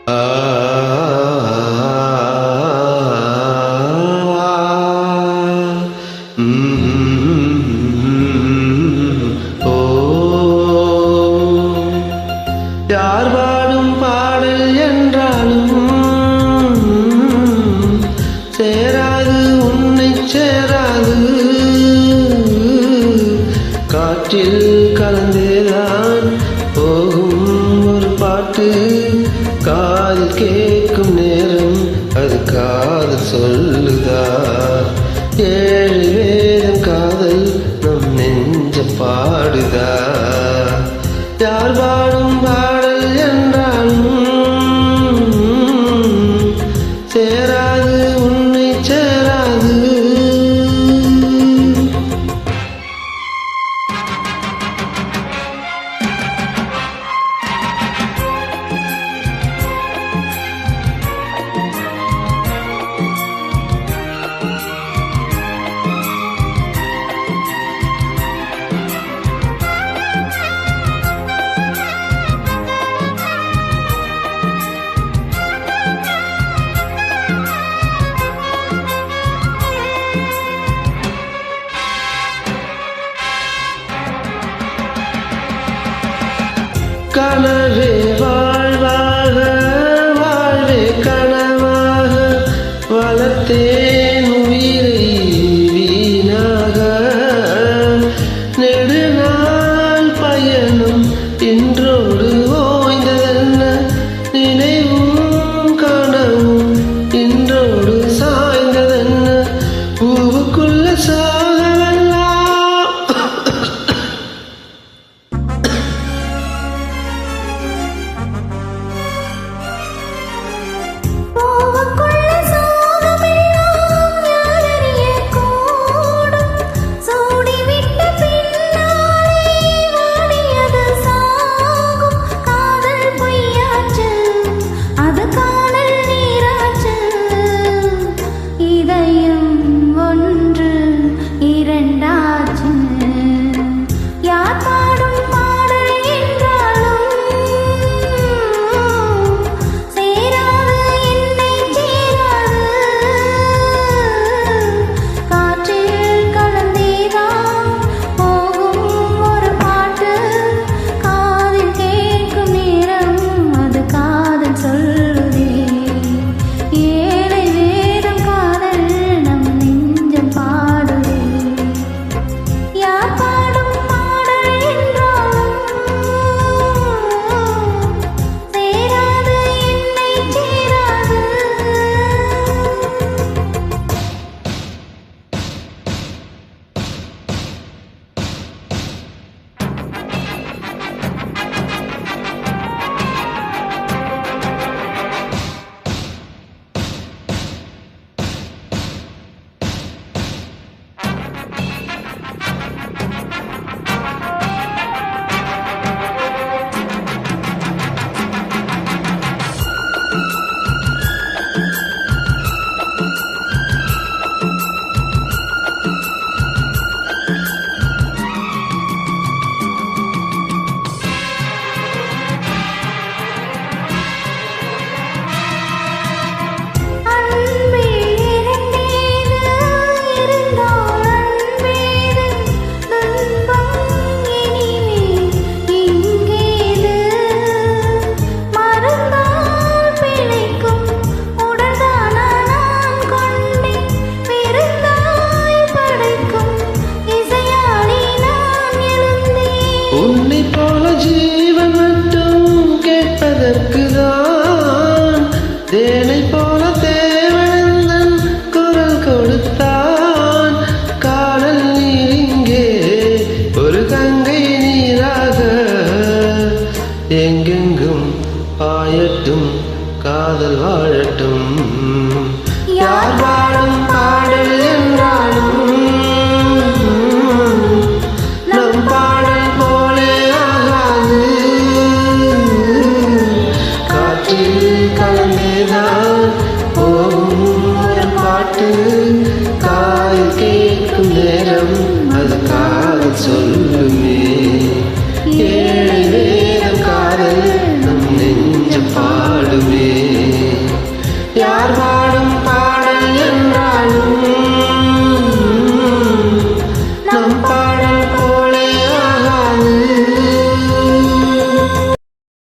ஆ ஓ யார் பாடும் பாடல் என்றாலும் சேராது உன்னை சேராது காற்றில் கலந்தேதான் போகும் ஒரு பாட்டு காதில் கேட்கும் நேரம் அது காதல் சொல்லுதா ஏழு வேதம் காதல் நம் நெஞ்சம் பாடுதா யார் பாடும் பாடல் என்றாலும் சேராது உன்னை சேராது கனவே வாழ்வாக வாழ்வே கனவாக வளர்த்தேன் உயிரை வீணாக நெடுநாள் பயணம் இன்றோடு ஓய்ந்ததென்ன நினைவும் கனவும் இன்றோடு சாய்ந்ததென்ன பூவுக்குள்ள சாகவெல்லாம் உன்னை போல ஜீவன் மட்டும் கேட்பதற்குதான் தேனை போல தேவனந்தன் குரல் கொடுத்தான் காதல் நீர் இங்கே ஒரு கங்கை நீராக எங்கெங்கும் பாயட்டும் காதல் வாழட்டும் யார் வாழும் பாடல் என்றாலும் கலந்தேதான்